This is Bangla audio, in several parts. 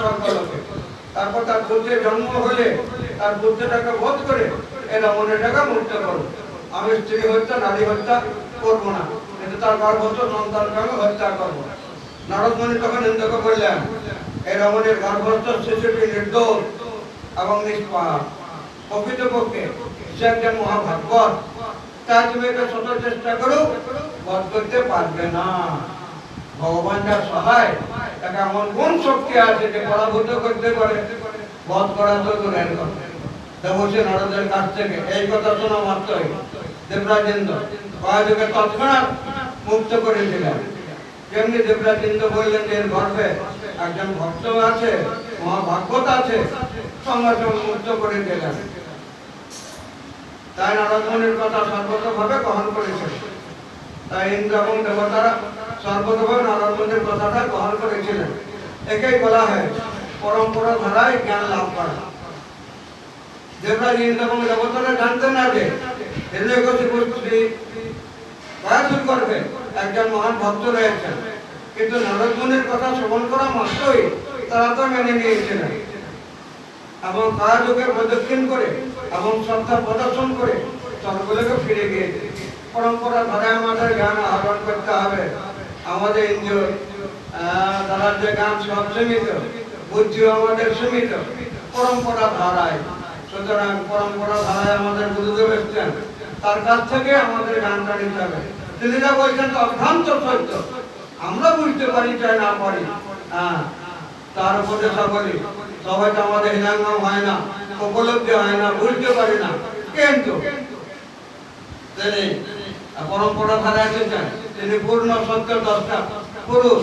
সকলকে। তারপর তার পুত্রের জন্ম হলে তার পুত্রটাকে বধ করে এই রমণীটাকে মুক্ত করো। আমি স্ত্রী হত্যা নারী হত্যা করবো না, কিন্তু তার গর্ভস্থ সন্তানকে আমি হত্যা করবো। নারদমণি তখন নিন্দক করলেন, এই রমণীর গর্ভস্থ শিশুটি নির্দোষ এবং নিষ্পাপ, প্রকৃতপক্ষে সে একজন মহাভাগবত, তাই তুমি এটা শত চেষ্টা করো, বধ করতে পারবে না। ভগবান যার সহায়, তাকে এমন কোন শক্তি আছে যে পরাভূত করতে পারে, বধ করা তো দূরের কথা। দেবশ্রী নারদের কাছ থেকে এই কথা শোনা মাত্রই দেবরাজেন্দ্র কয়াযুগে তৎক্ষণাৎ মুক্ত করেছিলেন। যেমনি দেবরাজেন্দ্র বললেন যে এর গর্ভে একজন ভক্ত আছে, মহাভাগবত আছে, সঙ্গে সঙ্গে মুক্ত করে দিলেন। তাই নারদমণির কথা সর্বতভাবে গ্রহণ করেছিল। তাই ইন্দ্র এবং দেবতারা সর্বতভাবে নারদমণির কথাটা গ্রহণ করেছিলেন। একেই বলা হয় পরম্পরা ধারায় জ্ঞান লাভ করা। দেবরাজ ইন্দ্র এবং দেবতারা জানতেন না যে হিরণ্যকশিপু স্ত্রী গয়াসুর গর্ভে একজন মহান ভক্ত রয়েছেন, কিন্তু নারদমণির কথা শ্রবণ করা মাত্রই তারা তো মেনে নিয়েছিলেন এবং কারাযুগে প্রদক্ষিণ করে এবং শ্রদ্ধা প্রদর্শন করে স্বর্গলোকে ফিরে গিয়েছে। পরম্পরা ধারায় আমাদের জ্ঞান আহরণ করতে হবে। আমাদের ইন্দ্রিয় দ্বারা যে জ্ঞান সব সীমিত, বুদ্ধিও আমাদের সীমিত, পরম্পরা ধারায়। সুতরাং পরম্পরা ধারায় আমাদের গুরুদেব এসছেন, তার কাছ থেকে আমাদের জ্ঞানটা নিতে হবে। তিনি যা বলছেন তো অভ্রান্ত সত্য, আমরা বুঝতে পারি চাই না পারি, তার উপরে সকলে সবাই তো আমাদের হৃদয়ঙ্গম হয় না, উপলব্ধি হয় না, বুঝতে পারি না, কিন্তু তিনি পরম্পরা ধারা এসেছেন, তিনি পূর্ণ সত্য দ্রষ্টা পুরুষ।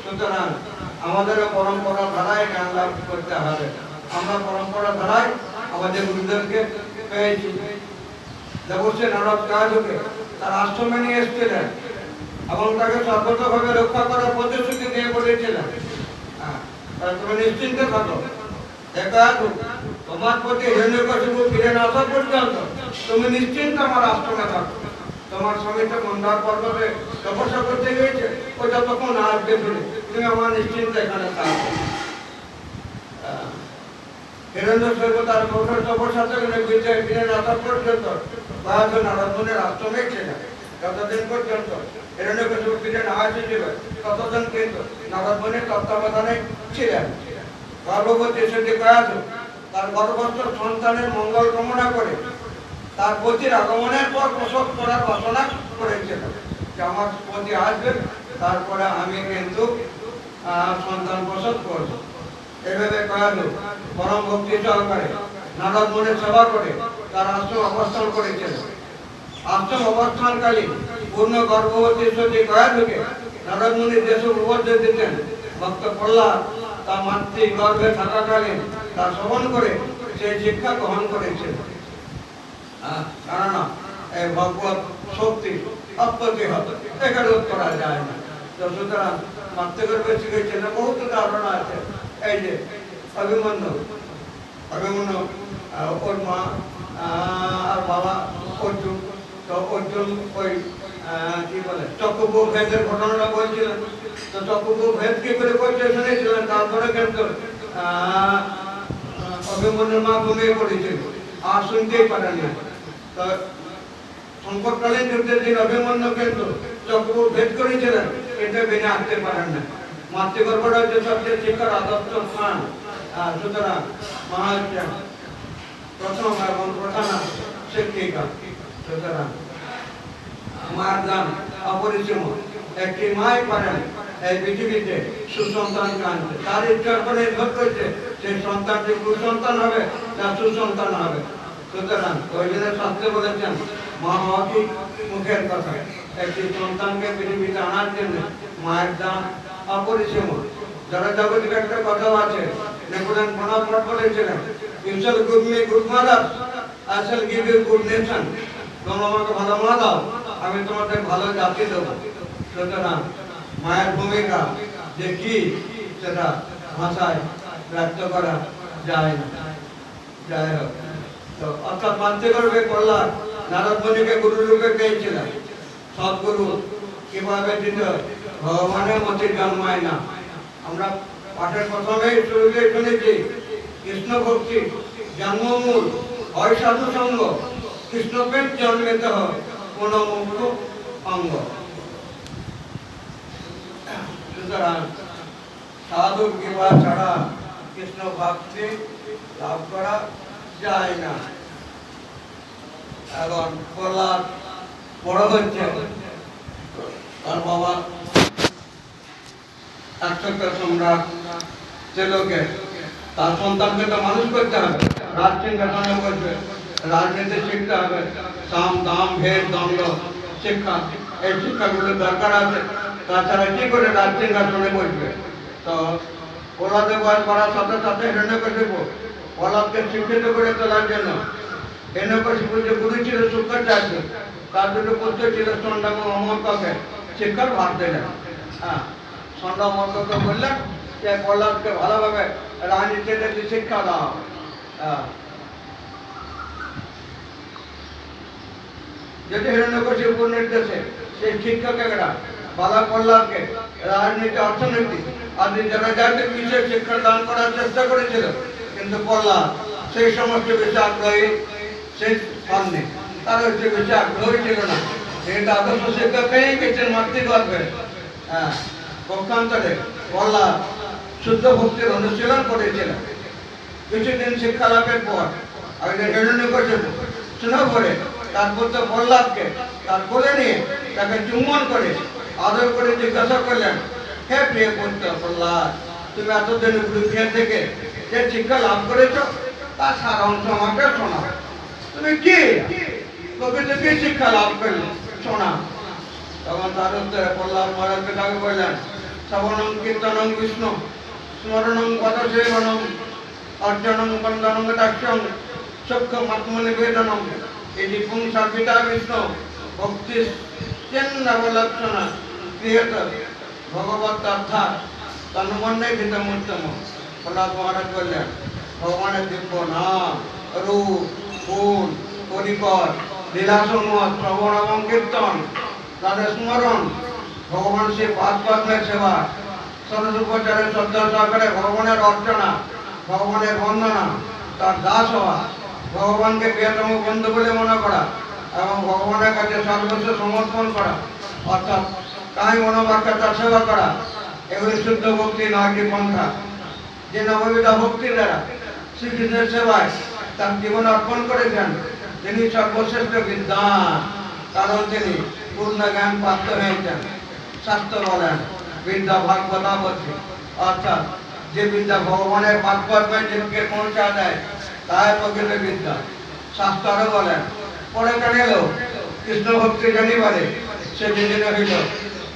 সুতরাং আমাদেরও পরম্পরা ধারায় জ্ঞান লাভ করতে হবে। আমরা পরম্পরা ধারায় আমাদের গুরুদেবকে পেয়েছি। দেবশ্রী নারদ কয়াযুগে তার আশ্রমে নিয়ে এসেছিলেন এবং তাকে সর্বতভাবে রক্ষা করার প্রতিশ্রুতি দিয়ে বলেছিলেন, তুমি নিশ্চিন্তে থাকো, তোমার প্রতি হিরণ্যকশিপু ফিরে না আসা পর্যন্ত তুমি নিশ্চিন্ত আমার আশ্রমে থাকো। তোমার স্বামীটা মন্দার পর্বতে তপস্যা করতে গিয়েছে, ও যতক্ষণ আসবে ফিরে, তুমি আমার নিশ্চিন্ত এখানে থাকো। হিরণ্যকশিপু তার কঠোর তপস্যা থেকে ফিরে না আসা পর্যন্ত নারদমণির আশ্রমে ছিলেন। যতদিন পর্যন্ত হিরণ্যকশিপু ফিরে না আসেছিল ততদিন কিন্তু নারদমণির তত্ত্বাবধানে ছিলেন। গর্ভবতী সেটি কয়াযু তার গর্ভস্থ সন্তানের মঙ্গল কামনা করে তার পতির আগমনের পর প্রসব করার বাসনা করেছিল যে আমার পতি আসবে, তারপরে আমি কিন্তু সন্তান প্রসব করব। এভাবে কয়াযু পরম ভক্তি সহকারে নারদমণির সেবা করে তার আশ্রম অবস্থান করেছিল। আশ্রম অবস্থানকালীন পূর্ণ গর্ভবতী সতী কয়াযুকে নারদমণি যেসব উপদেশ দিতেন, ভক্ত প্রহ্লাদ তার মাতৃ গর্ভে থাকাকালীন তা শ্রবণ করে সেই শিক্ষা গ্রহণ করেছিল। কেননা এই ভগবত শক্তি অপ্রতিহত, একে রোধ করা যায় না। তো সুতরাং মাতৃগর্ভে শিখেছিল বহুত ধারণা আছে। এই যে অভিমন্যু ওর মা আর বাবা অর্জুন, তো অর্জুন ওই কি বলে চক্রব্য ভেদের ঘটনাটা বলছিলেন। তো চক্রব্য ভেদ কি করে করতে শুনেছিলেন, তারপরে কিন্তু অভিমন্যুর মা ঘুমিয়ে পড়েছিল, আর শুনতেই পারেন না। তো সংকটকালীন যুদ্ধের দিন অভিমন্যু কিন্তু চক্রব্য ভেদ করেছিলেন, কিন্তু বেঁচে আসতে পারেন না। মাতৃগর্ভটা হচ্ছে সবচেয়ে শিক্ষার আদর্শ স্থান। সুতরাং মা হচ্ছে প্রথম এবং প্রধান শিক্ষিকা। সুতরাং মায়ের দান অপরিসীম। একটি মাই পারেন এই পৃথিবীতে সুসন্তানকে আনতে, তার ইচ্ছার উপরে নির্ভর করছে সেই সন্তানটি কুসন্তান হবে না সুসন্তান হবে। সুতরাং ওই জন্য শাস্ত্রে বলেছেন মা হওয়া কি মুখের কথা, একটি সন্তানকে পৃথিবীতে আনার জন্য মায়ের দান অপরিসীম। যারা জগৎকে একটা কথা আছে, নেপোলিয়ন বোনাপার্ট বলেছিলেন, you shall give me good mother, I shall give you good nation. তোমরা আমাকে ভালো মা দাও, আমি তোমাদের ভালো জাতি দেবো। সুতরাং মায়ের ভূমিকা যে কি সেটা ভাষায় ব্যক্ত করা যায় না। যাই হোক, তো অর্থাৎ মাতৃগর্ভে প্রহ্লাদ নারদমণিকে গুরু রূপে পেয়েছিলেন। সদ্গুরু কিভাবে দিতে ভগবানের মতে জন্মায় না। আমরা পাঠের প্রথমেই শুরুতে শুনেছি কৃষ্ণ ভক্তি জন্মমূল হয় সাধু সঙ্গ কৃষ্ণপ্রেম জন্মেতে হয় কোন মুক্ত অঙ্গ। সুতরাং সাধু কৃপা ছাড়া কৃষ্ণ ভক্তি লাভ করা যায় না। এখন প্রহ্লাদ বড় হচ্ছে, তার বাবা একশত সম্রাট ছেলেকে তার সন্তানকে তো মানুষ করতে হবে, রাজ সিংহাসনে বসবে, রাজনীতি শিখতে হবে, সাম দাম ভেদ দ্বন্দ্ব শিক্ষা, এই শিক্ষাগুলো দরকার আছে, তাছাড়া কি করে রাজ সিংহাসনে বসবে। তো প্রহ্লাদের বয়স করার সাথে সাথে হিরণ্যকশিপু প্রহ্লাদকে শিক্ষিত করে তোলার জন্য হিরণ্যকশিপু যে গুরু ছিল শুক্রাচার্য, তার দুটো পুত্র ছিল ষণ্ড এবং অমরককে শিক্ষার ভার দিলেন। হ্যাঁ, ষণ্ড অমরককে বললেন যে প্রহ্লাদকে ভালোভাবে রাজনীতিতে শিক্ষা দাও। যদি হিরণ্যকশিপুর নির্দেশে সেই শিক্ষকেরা বালা প্রহ্লাদকে রাজনীতি অর্থনীতি আদি যারা যাদের বিষয়ে শিক্ষা দান করার চেষ্টা করেছিল, কিন্তু প্রহ্লাদ সেই সমস্ত বিষয়ে আগ্রহী সেই সামনে তার হচ্ছে বিষয়ে আগ্রহী ছিল না। এটা আদর্শ শিক্ষকেই গেছেন মাতৃগর্ভে। হ্যাঁ, পক্ষান্তরে প্রহ্লাদ শুদ্ধ ভক্তির অনুশীলন করেছিলেন। কিছুদিন শিক্ষা লাভের পর হিরণ্যকশিপু স্নেহ করে তার পুত্র প্রহ্লাদকে তার কোলে নিয়ে তাকে চুম্বন করে আদর করে জিজ্ঞাসা করলেন, হে প্রিয় পুত্র প্রহ্লাদ, তুমি এতদিন গুরুগৃহ থেকে যে শিক্ষা লাভ করেছ তার সার অংশ আমাকে শোনাও। তুমি কি প্রকৃত কি শিক্ষা লাভ করলে শোনা। তখন তার উত্তরে প্রহ্লাদ মহারাজ পিতাকে বললেন, শ্রবণং কীর্তনং বিষ্ণু স্মরণং পদসেবনং অর্জনং বন্দনং দাস্যং সূক্ষ্ম আত্মনিবেদনং এটি পুংসা পিতা বিষ্ণু ভক্তি চেন্নবলক্ষণা ক্রিয়ত ভগবত অর্থাৎ তন্মন্যে ভিতমুত্তম। প্রহ্লাদ মহারাজ বললেন, ভগবানের দিব্য নাম রূপ গুণ পরিকর লীলাসমূহ শ্রবণ এবং কীর্তন, তাদের স্মরণ, ভগবান সে পাদ পদ্মের সেবা, সরস্বপচারে শ্রদ্ধা সহকারে ভগবানের অর্চনা, ভগবানের বন্দনা, তার দাস হওয়া, ভগবানকে প্রিয়তম বন্ধু বলে মনে করা এবং ভগবানের কাছে সর্বস্ব সমর্পণ করা, অর্থাৎ তাই মনোবাক্যে তার সেবা করা, এগুলি শুদ্ধ ভক্তি নয়টি পন্থা। যে নববিধা ভক্তির দ্বারা শ্রীকৃষ্ণের সেবায় তার জীবন অর্পণ করেছেন, তিনি সর্বশ্রেষ্ঠ বিদ্বান, কারণ তিনি পূর্ণ জ্ঞান প্রাপ্ত হয়েছেন। শাস্ত্র বলেন বিদ্যা ভাগবতাবতী, অর্থাৎ যে বিদ্যা ভগবানের পাদপদ্মে জীবকে পৌঁছা দেয় তাই প্রকৃত বিদ্যা। শাস্ত্র বলেন পরে জানিল কৃষ্ণ ভক্তি জানিবারে সে জেনে হইল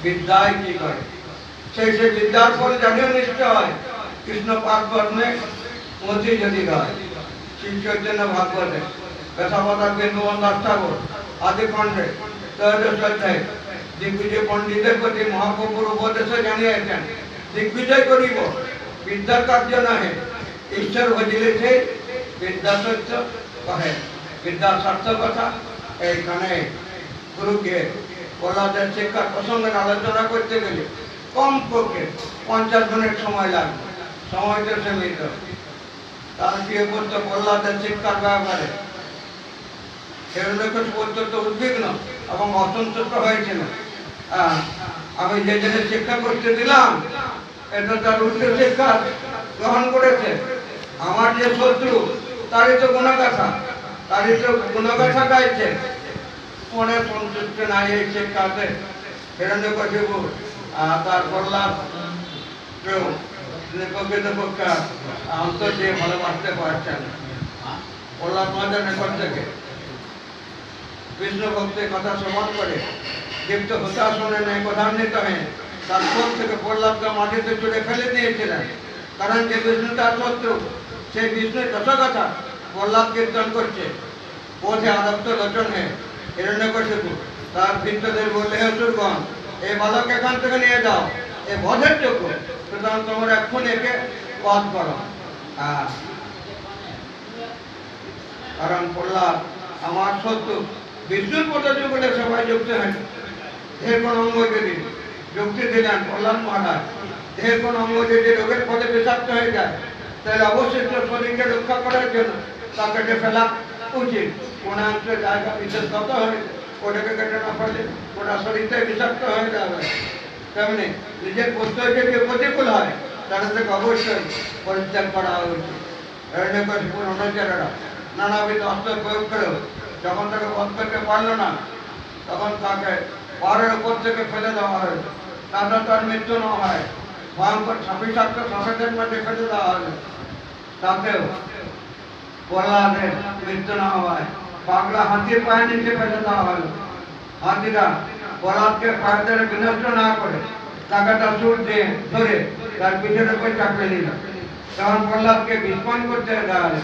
বিদ্যায় কি করে। সেই বিদ্যার পরে জানিও নিশ্চয় কৃষ্ণ পাদপদ্মে মতি যদি গায়। শ্রী চৈতন্য ভাগবতে ব্যথাবতার বিন্দুবন দাস ঠাকুর আদি খণ্ডে ত্রয়োদশ অধ্যায় দিগ্বিজয় পণ্ডিতের প্রতি মহাপ্রভুর উপদেশে জানিয়েছেন, দিগ্বিজয় করিব বিদ্যার কার্য নহে, ঈশ্বর ভজিলে সে বিদ্যা সত্য কহে। বিদ্যার সার্থকতা এইখানে গুরুকে প্রহ্লাদের শিক্ষার প্রসঙ্গে আলোচনা করতে গেলে কমপক্ষে 50 মিনিট সময় লাগবে, সময় তো সীমিত। তার প্রিয় পুত্র প্রহ্লাদের শিক্ষার ব্যাপারে হিরণ্যকশিপু অত্যন্ত উদ্বিগ্ন এবং অসন্তুষ্ট হয়েছিল। আমি যে জিনিস শিক্ষা করতে দিলাম এটা তার উচ্চ শিক্ষা গ্রহণ করেছে, আমার যে শত্রু তারই তো গুণগাথা, তারই তো গুণগাথা গাইছে, মনে সন্তুষ্ট নাই এই শিক্ষাতে। হিরণ্যকশিপু তার প্রহ্লাদ প্রকৃত পক্ষে অন্তর দিয়ে ভালোবাসতে পারছেন। প্রহ্লাদ মহারাজের নিকট থেকে বিষ্ণু ভক্তের কথা শ্রবণ করে দীপ্ত হুতাশনে নেয় প্রধান্বিত হয়ে তার কোল থেকে প্রহ্লাদকে মাটিতে চুড়ে ফেলে দিয়েছিলেন। কারণ যে বিষ্ণু তার শত্রু, সেই বিষ্ণুর যত কথা প্রহ্লাদ কীর্তন করছে, পথে আদপ্ত লোচন হয়ে হিরণ্যকশিপু তার ভৃত্যদের বললে, হে অসুরগণ, এই বালক এখান থেকে নিয়ে যাও, এ বধের যোগ্য, সুতরাং তোমরা এখন একে বধ করো। কারণ প্রহ্লাদ আমার শত্রু, বিষ্ণুর পদ্ধতি বলে সবাই যুক্ত হয়, এর কোন অঙ্গ যদি যুক্তি দিলেন প্রহ্লাদ মহারাজ, দেহের কোন অঙ্গ যদি রোগের ফলে বিষাক্ত হয়ে যায় তাহলে অবশ্যই শরীরকে রক্ষা করার জন্য তা কেটে ফেলা উচিত। কোন অংশ জায়গা বিশেষগত হয়ে ওটাকে কেটে না ফেলে ওটা শরীরটা বিষাক্ত হয়ে যাবে। তেমনি নিজের বস্তু যদি প্রতিকূল হয় তাহলে তাকে অবশ্যই পরিত্যাগ করা উচিত। হিরণ্যকশিপুর অনুচরেরা নানাবিধ অস্ত্র প্রয়োগ করেও যখন তাকে বধ করতে পারল না তখন তাকে পাহাড়ের উপর থেকে ফেলে দেওয়া হলো, তাতে তার মৃত্যু না হয়। ভয়ঙ্কর বিষাক্ত সাপের মধ্যে ফেলে দেওয়া হলো, তাতেও প্রহ্লাদের মৃত্যু না হয়। পাগলা হাতির পায়ে নিচে ফেলে দেওয়া হলো, হাতিরা প্রহ্লাদকে পায়ে ধরে বিনষ্ট না করে টাকাটা সুর দিয়ে ধরে তার পিঠের উপর চাপিয়ে নিল। তখন প্রহ্লাদকে বিস্ফোরণ করতে দেওয়া হলো,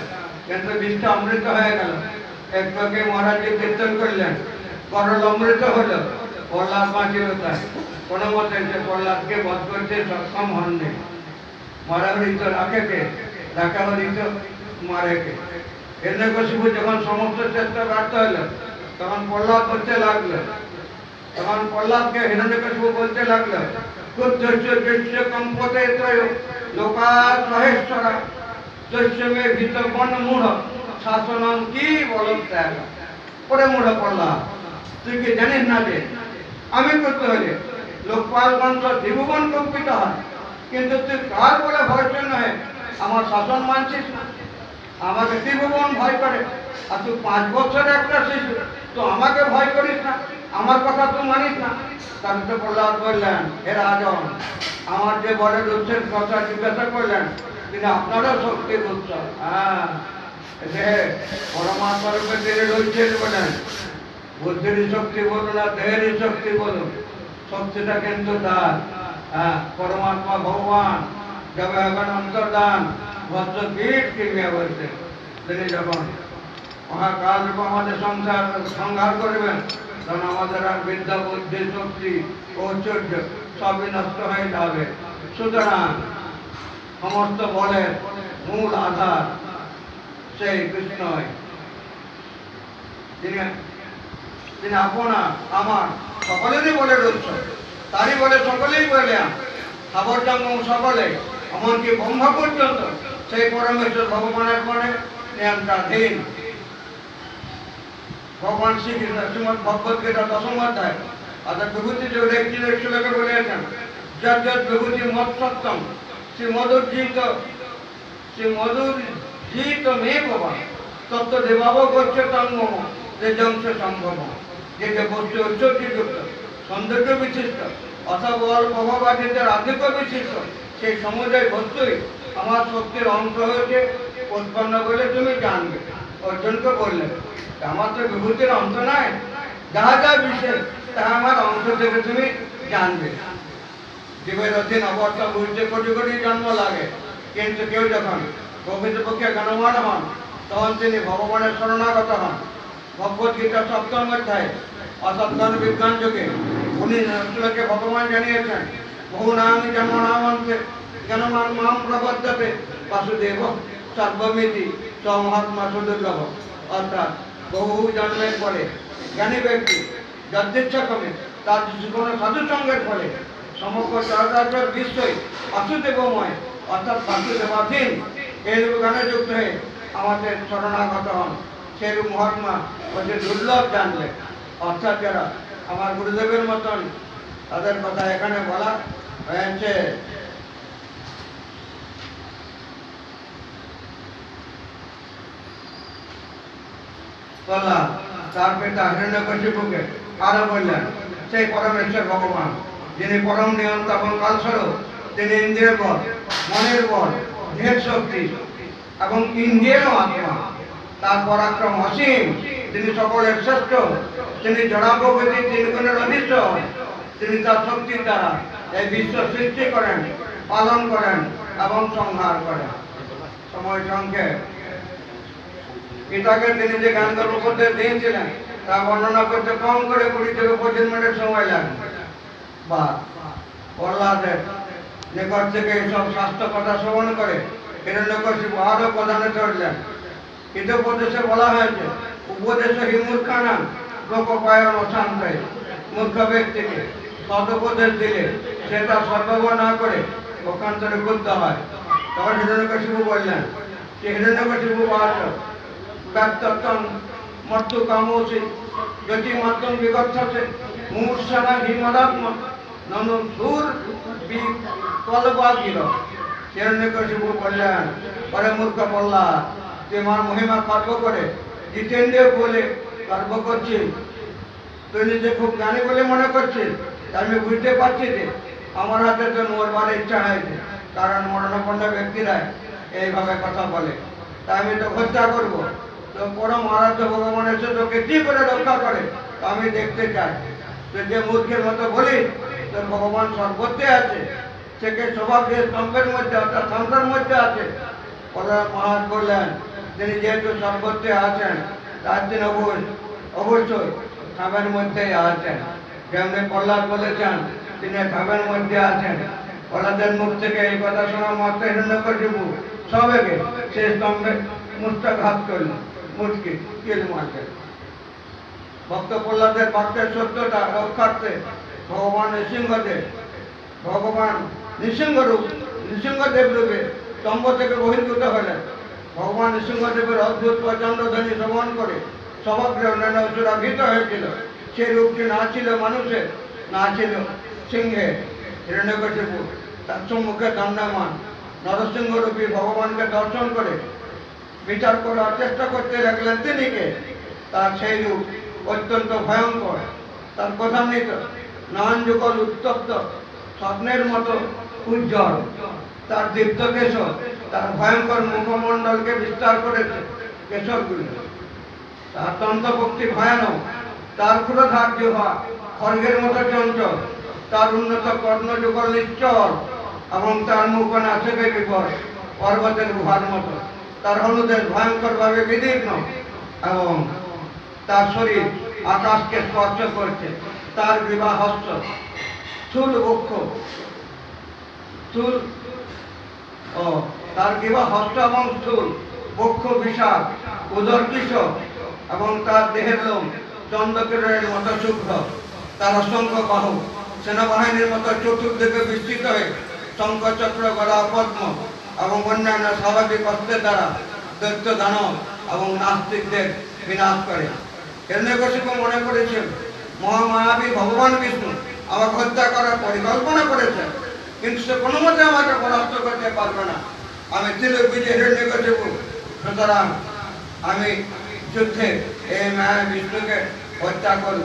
কিন্তু বিষটা অমৃত হয়ে গেল। একটুকে মহারাজকে কীর্তন করলেন, গরল অমৃত হলো, প্রহ্লাদ বাঁচিল। তাই কোনো মতে সে প্রহ্লাদকে বধ করতে সক্ষম হননি। মরাহরিত রাখেকে, রাখাহরিত মারেকে। হিরণ্যকশিপু যখন সমস্ত চেষ্টা ব্যর্থ হলো তখন প্রহ্লাদ বলতে লাগলো, তখন প্রহ্লাদকে হিরণ্যকশিপু বলতে লাগলো, কুদ্ধস্য দৃশ্য কম্পতে ত্রয় লোকা সহেশ্বরা দস্যমে ভীত বন মূঢ় শাসনম কি বলো ত্যাগ। পরে মূঢ় প্রহ্লাদ, তুই কি জানিস না যে আমি করতে হলে লোকপাল বংশ ত্রিভুবন কম্পিত হয়, কিন্তু তুই কার বলে ভয়শূন্য নয় আমার শাসন মানছিস না? আমাকে ত্রিভুবন ভয় করে, আর তুই 5 বছরের একটা শিশু, তো আমাকে ভয় করিস না, আমার কথা তুই মানিস না। তারপরে প্রহ্লাদ বললেন, হে রাজন, আমার যে বরের উৎসের কথা জিজ্ঞাসা করলেন তিনি আপনারও শক্তির উৎস। হ্যাঁ, পরমাত্মার উপরে তিনি রয়েছেন বলেন, বুদ্ধির শক্তি বলুন আর দেহের শক্তি বলুন, শক্তিটা কিন্তু তার। হ্যাঁ, পরমাত্মা ভগবান যবে এখন অন্তর্দান ভদ্র কীট কিমিয়া বলছে, তিনি যখন মহাকাল রূপ আমাদের সংহার করবেন তখন আমাদের আর বিদ্যা বুদ্ধি শক্তি ঐশ্বর্য সবই নষ্ট হয়ে যাবে। সুতরাং সমস্ত বলের মূল আধার সেই কৃষ্ণই, তিনি আপনা আমার সকলেরই বলের উৎস, তারই বলে সকলেই বলে সাবর্জঙ্গম সকলে, এমনকি ব্রহ্মা পর্যন্ত সেই পরমেশ্বর ভগবানের পরে নিয়ন্ত্রণাধীন। ভগবান শ্রীকৃষ্ণ শ্রীমদ ভগবত গীতা 10ম অধ্যায় অর্থাৎ বিভূতি যোগ 1 শ্লোকে বলেছেন, যৎ যৎ বিভূতি মত সত্যম শ্রী মধুর জিত মে বাবা তত্ত্ব দেবাব করছে তঙ্গম যে যংশ সম্ভব। যে যে বস্তু ঐশ্বর্যযুক্ত সৌন্দর্য বিশিষ্ট অথবা প্রভাবাদিতের আধিক্য বিশিষ্ট সেই সমুদয় বস্তুই আমার শক্তির অংশ হয়েছে উৎপন্ন বলে তুমি জানবে। অর্জুনকে বললেন, আমার তো বিভূতির অংশ নাই, যাহা যা বিশেষ তাহা আমার অংশ থেকে তুমি জানবে। জীবের অধীন অবস্থা বুঝতে কোটি কোটি জন্ম লাগে, কিন্তু কেউ যখন প্রকৃতপক্ষে জ্ঞানবান হন তখন তিনি ভগবানের শরণাগত হন। ভগবত গীতা 7ম অধ্যায় অর্থাৎ বিজ্ঞান যুগে 19 শ্লোকে ভগবান জানিয়েছেন, বহু নামি জন্ম নামন্তে জ্ঞানমান মাম প্রবদ্ধতে বাসুদেব সর্বমিতি স মহাত্মা সুদুর্লভ। অর্থাৎ বহু জন্মের পরে জ্ঞানী ব্যক্তি যদ্দিচ্ছাক্রমে তার জীবনের সাধুসঙ্গের ফলে সমগ্র চরাচর বিশ্বই বাসুদেবময় অর্থাৎ বাসুদেবাধীন এইরূপ জ্ঞানে যুক্ত হয়ে আমাদের শরণাগত হন। সেরূপ মহাত্মা হচ্ছে দুর্লভ জানলে, অর্থাৎ যারা আমার গুরুদেবের মতন তাদের কথা এখানে বলা হয়েছে। তার পিতা হিরণ্যকশিপুকে আরো বললেন, সেই পরমেশ্বর ভগবান যিনি পরম নিয়ন্ত্রণ এবং কালস্বরূপ, তিনি ইন্দ্রিয়ের বল, মনের বল, দেহের শক্তি এবং ইন্দ্রিয়েরও আত্মা। তার পরাক্রম অসীম, তিনি সকলের শ্রেষ্ঠ, তিনি জড়া প্রকৃতি 3 গুণের অধীষ্ঠ। তিনি তার শক্তির দ্বারা এই বিশ্ব সৃষ্টি করেন, পালন করেন এবং সংহার করেন। সময় সংক্ষেপ, পিতাকে তিনি যে জ্ঞানকর্ম করতে দিয়েছিলেন তা বর্ণনা করতে কম করে 20 থেকে 25 মিনিট সময় লাগে। বা প্রহ্লাদের নিকট থেকে এইসব শাস্ত্র কথা শ্রবণ করে হিরণ্যকশিপু আরো প্রধানে চড়লেন। হিতোপদেশে বলা হয়েছে, উপদেশ হি মূর্খানাং লোকপায়ন অশান্তায়। মূর্খ ব্যক্তিকে সদুপদেশ দিলে সে তা সদ্ব্যবহার না করে পক্ষান্তরে করতে হয়। তখন হিরণ্যকশিপু বললেন যে হিরণ্যকশিপু বাচ ব্যক্তত্বং মর্তু কামোসি জ্যোতি মাত্রম বিগচ্ছতে মুমূর্ষণা হিমদাত্ম ননু সুর বিকল্পাগির। হিরণ্যকশিপু বললেন, পরে মূর্খ বললা, তুই আমার মহিমা গর্ব করে জিতেন্দ্রিয় বলে গর্ব করছিস, তুই নিজে খুব জ্ঞানী বলে মনে করছিস। আমি বুঝতে পারছি যে আমার হাতে তো মরবার ইচ্ছা হয়েছে, কারণ মরণাপন্ন ব্যক্তিরা এইভাবে কথা বলে। তাই আমি তো হত্যা করবো, তো পরম আরাধ্য ভগবান এসে তোকে কি করে রক্ষা করে তা আমি দেখতে চাই। তুই যে মূর্খের মতো বলিস তোর ভগবান সর্বত্রে আছে, থেকে সৌভাগ্য স্তম্ভের মধ্যে অর্থাৎ সংসার মধ্যে আছে। প্রহ্লাদ মহারাজ বললেন, তিনি যেহেতু সর্বত্রে আছেন তার দিন অবশ্যই খামের মধ্যেই আছেন। যেমনি প্রহ্লাদ বলেছেন তিনি খামের মধ্যে আছেন। প্রহ্লাদের মুখ থেকে এই কথা শোনা মাত্র হিরণ্যকশিপু সবেগে সে স্তম্ভে মুষ্টাঘাত করলেন, মুটকি কিল মারলেন। ভক্ত প্রহ্লাদের বাক্যের সত্যতা রক্ষার্থে ভগবান নৃসিংহদেব রূপে স্তম্ভ থেকে বহির্ভূত হলেন। ভগবান নৃসিংহদেবের অদ্ভুত প্রচন্ড ধ্বনি শ্রবণ করে সমগ্র অন্যান্য অসুরা ভীত হয়েছিল। সেই রূপটি না ছিল মানুষের, না ছিল সিংহের। হিরণ্যকশিপু তার সম্মুখে দণ্ডায়মান নরসিংহরূপী ভগবানকে দর্শন করে বিচার করার চেষ্টা করতে লাগলেন তিনি কে। তার সেই রূপ অত্যন্ত ভয়ঙ্কর, তার কথামৃত নয়ন যুগল উত্তপ্ত স্বপ্নের মতো উজ্জ্বল, তার দীপ্ত কেশর তার ভয়ঙ্কর মুখমণ্ডলকে বিস্তার করেছে কেশরগুলি। তার দন্তভক্তি ভয়ানক, তার ক্ষুরধার জিহ্বা খড়গের মতো চঞ্চল, তার উন্নত কর্ণযুগল নিশ্চল এবং তার মুখ নাচকে বিপদ পর্বতের গুহার মতো। তার হলুদের ভয়ঙ্করভাবে বিদীর্ণ এবং তার শরীর আকাশকে স্পর্শ করছে। তার বিবাহ হস্ত স্থূল বক্ষ স্থূল তার বিবাহ হস্ত এবং স্থূল বক্ষ বিশাল, উদর কিশোর এবং তার দেহের লোম চন্দ্রকিরণের মতো শুভ্র। তার অসংখ্য বাহু সেনাবাহিনীর মতো চতুর্দিকে বিস্তৃত হয়ে শঙ্খচক্র গলা পদ্ম এবং অন্যান্য স্বাভাবিক অস্ত্রের দ্বারা দৈত্য দানব এবং নাস্তিকদের বিনাশ করে। হিরণ্যকশিপু মনে করেছেন মহামায়াবী ভগবান বিষ্ণু আমাকে হত্যা করার পরিকল্পনা করেছেন, কিন্তু সে কোনো মতে আমাকে পরাস্ত করতে পারবে না। আমি তিলক বিজয় হিরণ্যকশিপু, সুতরাং আমি যুদ্ধে এই মায়া বিষ্ণুকে হত্যা করব।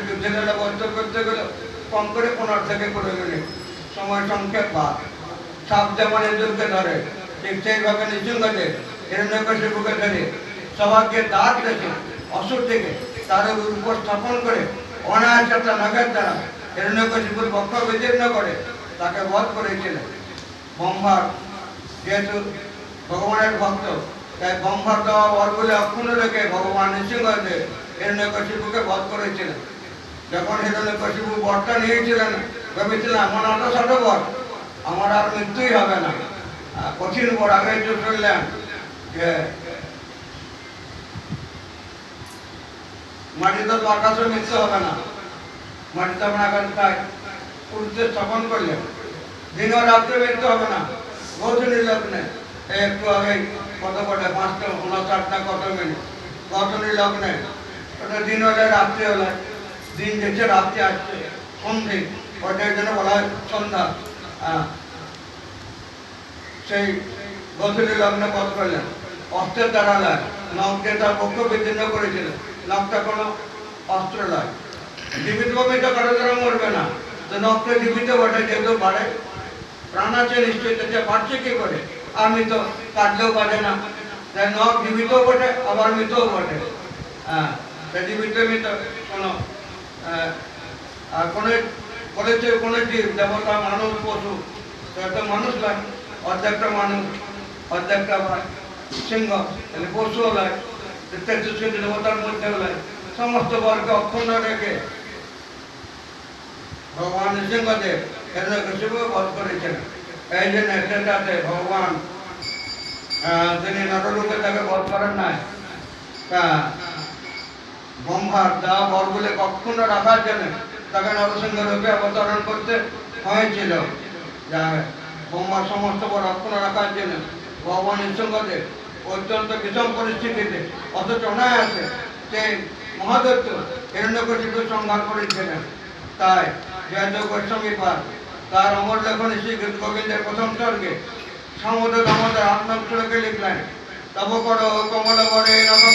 যুদ্ধে গেলে বদ্ধ করতে গেলে কম করে 15 থেকে 20 মিনিট সময় সংক্ষেপ বা সাপ যেমন ইঁদুরকে ধরে ঠিক সেইভাবে নৃসিংহদেব হিরণ্যকশিপুকে ধরে সৌভাগ্যের দাঁত রেখে অসুর থেকে তার উপর স্থাপন করে অনায়াস একটা নখের দ্বারা হিরণ্যকশিপুর বক্ষ বিদীর্ণ করে তাকে বধ করেছিলেন। ব্রহ্মার যেহেতু ভগবানের ভক্ত, তাই ব্রহ্মার দেওয়া বরগুলি অক্ষুণ্ণ রেখে ভগবান নৃসিংহদেব হিরণ্যকশিপুকে বধ করেছিলেন। যখন হিরণ্যকশিপু বরটা নিয়েছিলেন ভেবেছিলেন এমন আটো বর, আমার আর মৃত্যুই হবে না। কঠিন বর আগে শুনলেন যে মাটিতে তো আকাশে মৃত্যু হবে না, মাটিতে আপনার আকাশটায় পুরুষে স্থাপন করলেন। দিন ও রাত্রে মৃত্যু হবে না। গৌতনী লগ্নে একটু আগে কত কটে 5:59 না কত মিনিট গৌতনী লগ্নে ওটা দিন হলে রাত্রি হলে, দিন যেছে রাত্রি আসছে সন্ধে, ওটার জন্য বলা হয় সন্ধ্যা। সেই গৌতনী লগ্নে বধ করলেন অস্ত্রের দ্বারা নয়, নখকে তার পক্ষ বিচ্ছিন্ন করেছিলেন। নখটা কোনো অস্ত্র নয়, জীবিত ভাবে তো কারো দ্বারা মরবে না, তো নখটা জীবিত বটে, যেহেতু বাড়ে প্রাণ আছে নিশ্চয়ই, তো পারছে কি করে? আর মৃত কাটলেও পারে না, তাই নখ জীবিতও বটে আবার মৃতও বটে। জীবিত মৃত কোনো কোনো বলেছে কোনো জীব দেবতা মানুষ পশু, তো মানুষ নয়, অর্ধেকটা মানুষ অর্ধেকটা সিংহ, তাহলে পশুও নয়, 33 দেবতার মধ্যে নয়, সমস্ত বর্গ অক্ষুণ্ণ রেখে ভগবান নৃসিংহদেব হিরণ্যকশিপুকে বধ করেছেন। এই জন্য সেটাতে ভগবান তিনি নররূপে তাকে বধ করেন নাই, ব্রহ্মার দেওয়া বরগুলি অক্ষুণ্ণ রাখার জন্য তাকে নরসিংহ রূপে অবতরণ করতে হয়েছিল, যা ব্রহ্মার সমস্ত রক্ষণ রাখার জন্য ভগবান নৃসিংহদেব অত্যন্ত বিষম পরিস্থিতিতে অথচ অনায়াসে সেই মহাদত্ত হিরণ্যকশিপু সংহার করেছিলেন। তাই জয়দেব গোস্বামী পাল তার অমর লেখনী শ্রী গোবিন্দের প্রথম স্বর্গে সমুদ্র দামোদর আত্মক শ্লোকে লিখলেন, তব করো কমল বরে রকম